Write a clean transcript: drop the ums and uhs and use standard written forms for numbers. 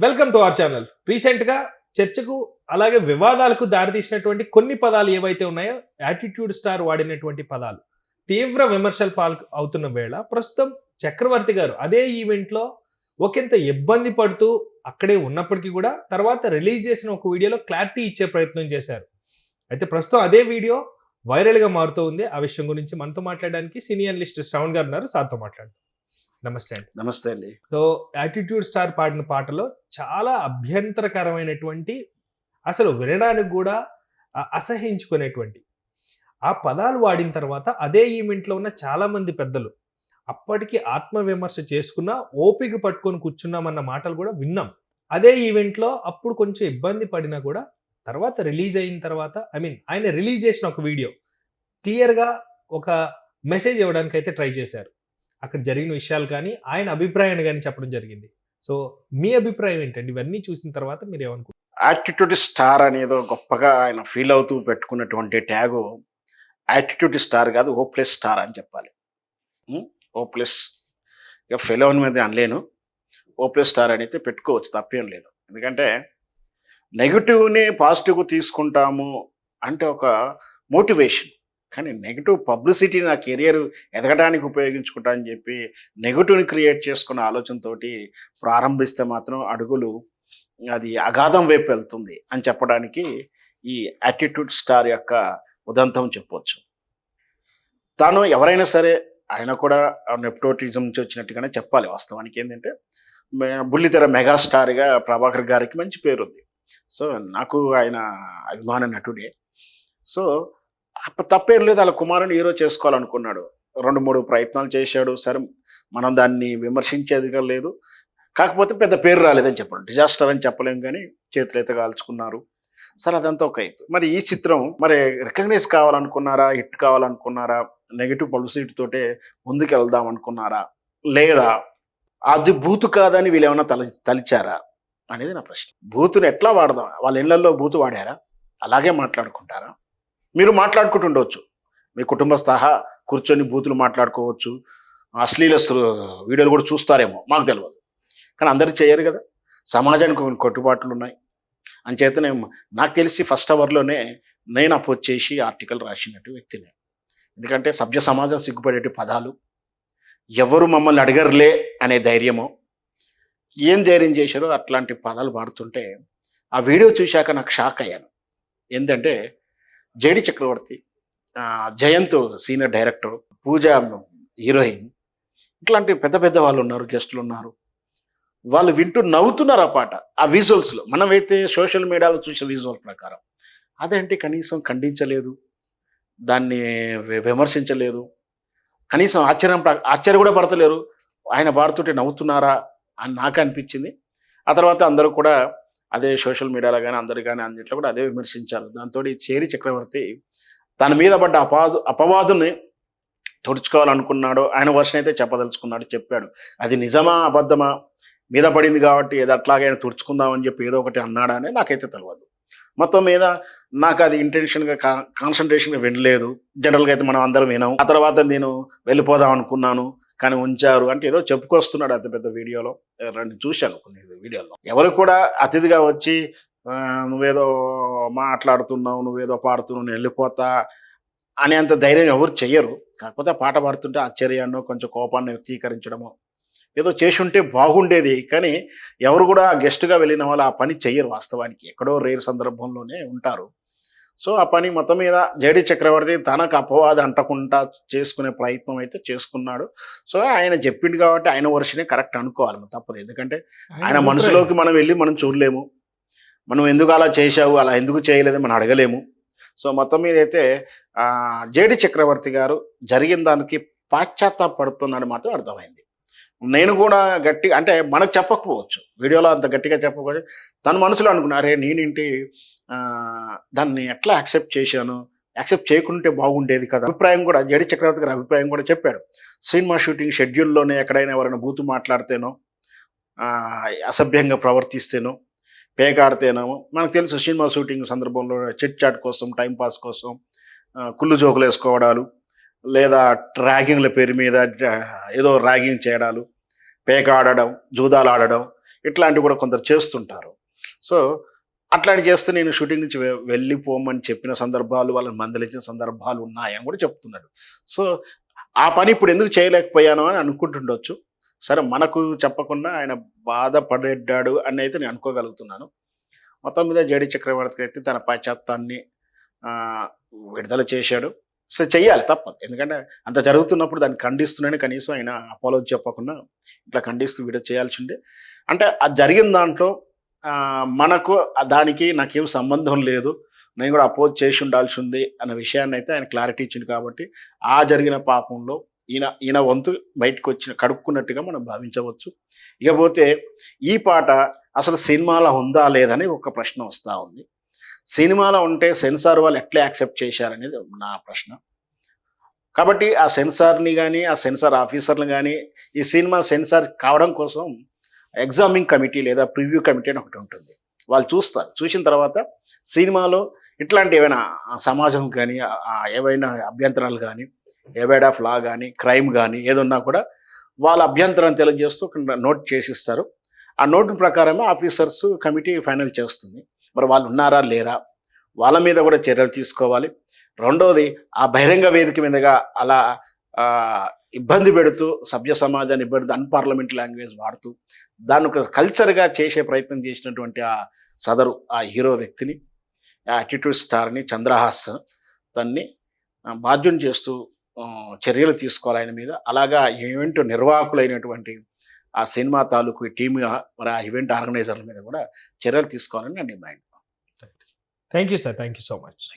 Welcome to our channel. రీసెంట్‌గా చర్చకు అలాగే వివాదాలకు దారితీసినటువంటి కొన్ని పదాలు ఏవైతే ఉన్నాయో యాటిట్యూడ్ స్టార్ వాడినటువంటి పదాలు తీవ్ర విమర్శలు అవుతున్న వేళ ప్రస్తుతం చక్రవర్తి గారు అదే ఈవెంట్‌లో ఒకంత ఇబ్బంది పడుతూ అక్కడే ఉన్నప్పటికీ కూడా తర్వాత రిలీజ్ చేసిన ఒక వీడియోలో క్లారిటీ ఇచ్చే ప్రయత్నం చేశారు. అయితే ప్రస్తుతం అదే వీడియో వైరల్‌గా మారుతూ ఉంది. ఆ విషయం గురించి మనతో మాట్లాడడానికి సీనియర్ అనలిస్ట్ శ్రవణ్ గారు ఉన్నారు. సార్‌తో మాట్లాడదాం. నమస్తే అండి. నమస్తే అండి. సో యాటిట్యూడ్ స్టార్ పాడిన పాటలో చాలా అభ్యంతరకరమైనటువంటి అసలు వినడానికి కూడా అసహించుకునేటువంటి ఆ పదాలు వాడిన తర్వాత అదే ఈవెంట్లో ఉన్న చాలా మంది పెద్దలు అప్పటికి ఆత్మవిమర్శ చేసుకున్నా ఓపిక పట్టుకొని కూర్చున్నామన్న మాటలు కూడా విన్నాం. అదే ఈవెంట్లో అప్పుడు కొంచెం ఇబ్బంది పడినా కూడా తర్వాత రిలీజ్ అయిన తర్వాత ఆయన రిలీజ్ చేసిన ఒక వీడియో క్లియర్గా ఒక మెసేజ్ ఇవ్వడానికి అయితే ట్రై చేశారు. అక్కడ జరిగిన విషయాలు కానీ ఆయన అభిప్రాయాన్ని కానీ చెప్పడం జరిగింది. సో మీ అభిప్రాయం ఏంటండి ఇవన్నీ చూసిన తర్వాత మీరు ఏమనుకుంటారు? యాటిట్యూడ్ స్టార్ అనేదో గొప్పగా ఆయన ఫీల్ అవుతూ పెట్టుకున్నటువంటి ట్యాగు యాటిట్యూడ్ స్టార్ కాదు, హోప్లెస్ స్టార్ అని చెప్పాలి. హోప్లెస్ ఇక ఫెలోన్ మీద అనలేను, హోప్లెస్ స్టార్ అని అయితే పెట్టుకోవచ్చు, తప్పేం లేదు. ఎందుకంటే నెగిటివ్ని పాజిటివ్గా తీసుకుంటాము అంటే ఒక మోటివేషన్. కానీ నెగిటివ్ పబ్లిసిటీ నా కెరియర్ ఎదగడానికి ఉపయోగించుకుంటా అని చెప్పి నెగిటివ్ని క్రియేట్ చేసుకున్న ఆలోచనతోటి ప్రారంభిస్తే మాత్రం అడుగులు అది అగాధం వైపు వెళ్తుంది అని చెప్పడానికి ఈ యాటిట్యూడ్ స్టార్ యొక్క ఉదంతం చెప్పవచ్చు. తాను ఎవరైనా సరే ఆయన కూడా నెప్టోటిజం నుంచి వచ్చినట్టుగానే చెప్పాలి. వాస్తవానికి ఏంటంటే బుల్లితెర మెగాస్టార్గా ప్రభాకర్ గారికి మంచి పేరు ఉంది. సో నాకు ఆయన అభిమాన నటుడే. సో తప్పేం లేదు, వాళ్ళ కుమారుని హీరో చేసుకోవాలనుకున్నాడు. 2-3 ప్రయత్నాలు చేశాడు. సరే, మనం దాన్ని విమర్శించేదిగా లేదు. కాకపోతే పెద్ద పేరు రాలేదని చెప్పండి, డిజాస్టర్ అని చెప్పలేం, కానీ చేతులు అయితే కాల్చుకున్నారు. సరే, అదంతా ఒక ఎత్తు. మరి ఈ చిత్రం మరి రికగ్నైజ్ కావాలనుకున్నారా, హిట్ కావాలనుకున్నారా, నెగిటివ్ పబ్లిసిటీ తోటే ముందుకు వెళ్దాం అనుకున్నారా, లేదా అది బూతు కాదని వీళ్ళు ఏమైనా తలిచారా అనేది నా ప్రశ్న. బూతుని ఎట్లా వాడదాం? వాళ్ళ ఇళ్లలో బూతు వాడారా? అలాగే మాట్లాడుకుంటారా? మీరు మాట్లాడుకుంటుండవచ్చు, మీ కుటుంబ సహా కూర్చొని బూతులు మాట్లాడుకోవచ్చు, అశ్లీల వీడియోలు కూడా చూస్తారేమో, మాకు తెలియదు. కానీ అందరూ చేయరు కదా, సమాజానికి కొన్ని కట్టుబాట్లు ఉన్నాయి. అంచేతనే నాకు తెలిసి ఫస్ట్ అవర్లోనే నేను అపోజ్ చేసి ఆర్టికల్ రాసినట్టు వ్యక్తిని. ఎందుకంటే సభ్య సమాజం సిగ్గుపడేటి పదాలు, ఎవరు మమ్మల్ని అడగరులే అనే ధైర్యమో, ఏం ధైర్యం చేశారో అట్లాంటి పదాలు వాడుతుంటే ఆ వీడియో చూశాక నాకు షాక్ అయ్యాను. ఏంటంటే జేడి చక్రవర్తి, జయంత్ సీనియర్ డైరెక్టర్, పూజ హీరోయిన్, ఇట్లాంటి పెద్ద పెద్ద వాళ్ళు ఉన్నారు, గెస్టులు ఉన్నారు. వాళ్ళు వింటూ నవ్వుతున్నారు ఆ పాట, ఆ విజువల్స్లో. మనమైతే సోషల్ మీడియాలో చూసే విజువల్ ప్రకారం అదేంటి కనీసం ఖండించలేదు, దాన్ని విమర్శించలేదు, కనీసం ఆశ్చర్య కూడా పడతలేరు. ఆయన పాడుతుంటే నవ్వుతున్నారా అని నాకు అనిపించింది. ఆ తర్వాత అందరూ కూడా అదే సోషల్ మీడియాలో కానీ అందరు కానీ అన్నింటిలో కూడా అదే విమర్శించారు. దాంతో చేరి చక్రవర్తి తన మీద పడ్డ అపవాదుని తుడుచుకోవాలనుకున్నాడు. ఆయన వర్షన్ అయితే చెప్పదలుచుకున్నాడు, చెప్పాడు. అది నిజమా అబద్ధమా, మీద పడింది కాబట్టి ఏదో అట్లాగైనా తుడుచుకుందామని చెప్పి ఏదో ఒకటి అన్నాడా అని నాకైతే తెలియదు. మొత్తం మీద నాకు అది ఇంటెన్షన్గా కాన్సన్ట్రేషన్గా వినలేదు. జనరల్గా అయితే మనం అందరం వినాం. ఆ తర్వాత నేను వెళ్ళిపోదాం అనుకున్నాను, కానీ ఉంచారు అంటే ఏదో చెప్పుకొస్తున్నాడు అంత పెద్ద వీడియోలో. చూశాను కొన్ని వీడియోలో. ఎవరు కూడా అతిథిగా వచ్చి నువ్వేదో మాట్లాడుతున్నావు, నువ్వేదో పాడుతున్నావు, నేను వెళ్ళిపోతా అనేంత ధైర్యం ఎవరు చెయ్యరు. కాకపోతే ఆ పాట పాడుతుంటే ఆశ్చర్యాన్నో కొంచెం కోపాన్ని వ్యక్తీకరించడమో ఏదో చేసి ఉంటే బాగుండేది. కానీ ఎవరు కూడా గెస్ట్గా వెళ్ళిన వాళ్ళు ఆ పని చెయ్యరు. వాస్తవానికి ఎక్కడో రేర్ సందర్భంలోనే ఉంటారు. సో ఆ పని మొత్తం మీద జేడి చక్రవర్తి తనకు అపవాదం అంటకుండా చేసుకునే ప్రయత్నం అయితే చేసుకున్నాడు. సో ఆయన చెప్పిండు కాబట్టి ఆయన వర్షనే కరెక్ట్ అనుకోవాలి, తప్పదు. ఎందుకంటే ఆయన మనసులోకి మనం వెళ్ళి మనం చూడలేము, మనం ఎందుకు అలా చేశావు, అలా ఎందుకు చేయలేదని మనం అడగలేము. సో మొత్తం మీద అయితే జేడి చక్రవర్తి గారు జరిగిన దానికి పాశ్చాత్తాపడుతున్నాడు మాత్రం అర్థమైంది. నేను కూడా గట్టి అంటే మనకు చెప్పకపోవచ్చు, వీడియోలో అంత గట్టిగా చెప్పకపోవచ్చు, తన మనసులో అనుకున్నా, అరే నేనేంటి దాన్ని ఎట్లా యాక్సెప్ట్ చేశాను, యాక్సెప్ట్ చేయకుంటే బాగుండేది కదా. అభిప్రాయం కూడా జేడి చక్రవర్తి గారి అభిప్రాయం కూడా చెప్పాడు. సినిమా షూటింగ్ షెడ్యూల్లోనే ఎక్కడైనా ఎవరైనా బూతు మాట్లాడితేనో, అసభ్యంగా ప్రవర్తిస్తేనో, పేకాడితేనేమో, మనకు తెలుసు సినిమా షూటింగ్ సందర్భంలో చిట్ చాట్ కోసం, టైంపాస్ కోసం కుళ్ళు జోకులు వేసుకోవడాలు, లేదా ర్యాగింగ్ల పేరు మీద ఏదో ర్యాగింగ్ చేయడాలు, పేక ఆడడం, జూదాలు ఆడడం, ఇట్లాంటివి కూడా కొందరు చేస్తుంటారు. సో అట్లాంటివి చేస్తే నేను షూటింగ్ నుంచి వెళ్ళిపోమని చెప్పిన సందర్భాలు, వాళ్ళని మందలించిన సందర్భాలు ఉన్నాయని కూడా చెప్తున్నాడు. సో ఆ పని ఇప్పుడు ఎందుకు చేయలేకపోయాను అని అనుకుంటుండొచ్చు. సరే, మనకు చెప్పకుండా ఆయన బాధపడ్డాడు అని అయితే నేను అనుకోగలుగుతున్నాను. మొత్తం మీద జేడీ చక్రవర్తి అయితే తన పాశ్చాత్యాన్ని విడుదల చేశాడు. సో చెయ్యాలి, తప్పదు. ఎందుకంటే అంత జరుగుతున్నప్పుడు దాన్ని ఖండిస్తున్నాను, కనీసం ఆయన అపాలజీ చెప్పకుండా ఇట్లా ఖండిస్తూ వీడియో చేయాల్సిందే. అంటే అది జరిగిన దాంట్లో మనకు దానికి నాకేం సంబంధం లేదు, నేను కూడా అపోజ్ చేసి ఉండాల్సి ఉంది అన్న విషయాన్ని అయితే ఆయన క్లారిటీ ఇచ్చింది. కాబట్టి ఆ జరిగిన పాపంలో ఈయన వంతు బయటకు వచ్చిన కడుక్కున్నట్టుగా మనం భావించవచ్చు. ఇకపోతే ఈ పాట అసలు సినిమాలో ఉందా లేదని ఒక ప్రశ్న వస్తూ ఉంది. సినిమాలో ఉంటే సెన్సార్ వాళ్ళు ఎట్లా యాక్సెప్ట్ చేశారనేది నా ప్రశ్న. కాబట్టి ఆ సెన్సార్ని కానీ, ఆ సెన్సార్ ఆఫీసర్ని కానీ, ఈ సినిమా సెన్సార్ కావడం కోసం ఎగ్జామింగ్ కమిటీ లేదా ప్రివ్యూ కమిటీ అని ఒకటి ఉంటుంది. వాళ్ళు చూస్తారు. చూసిన తర్వాత సినిమాలో ఇట్లాంటి ఏవైనా సమాజం కానీ, ఏవైనా అభ్యంతరాలు కానీ, ఎవేడ్ ఆఫ్ లా కానీ, క్రైమ్ కానీ ఏదున్నా కూడా వాళ్ళ అభ్యంతరం తెలియజేస్తూ నోట్ చేసిస్తారు. ఆ నోటు ప్రకారమే ఆఫీసర్స్ కమిటీ ఫైనల్ చేస్తుంది. మరి వాళ్ళు ఉన్నారా లేరా, వాళ్ళ మీద కూడా చర్యలు తీసుకోవాలి. రెండోది, ఆ బహిరంగ వేదిక మీదుగా అలా ఇబ్బంది పెడుతూ, సభ్య సమాజాన్ని ఇబ్బంది, అన్పార్లమెంట్ లాంగ్వేజ్ వాడుతూ దాన్ని ఒక కల్చర్గా చేసే ప్రయత్నం చేసినటువంటి ఆ హీరో వ్యక్తిని, యాటిట్యూడ్ స్టార్ని, చంద్రహాస్ తన్ని బాధ్యుని చేస్తూ చర్యలు తీసుకోవాలి ఆయన మీద. అలాగా ఈవెంట్ నిర్వాహకులైనటువంటి ఆ సినిమా తాలూకు టీమ్, మరి ఆ ఈవెంట్ ఆర్గనైజర్ల మీద కూడా చర్యలు తీసుకోవాలని నా demand. Thank you sir, thank you so much.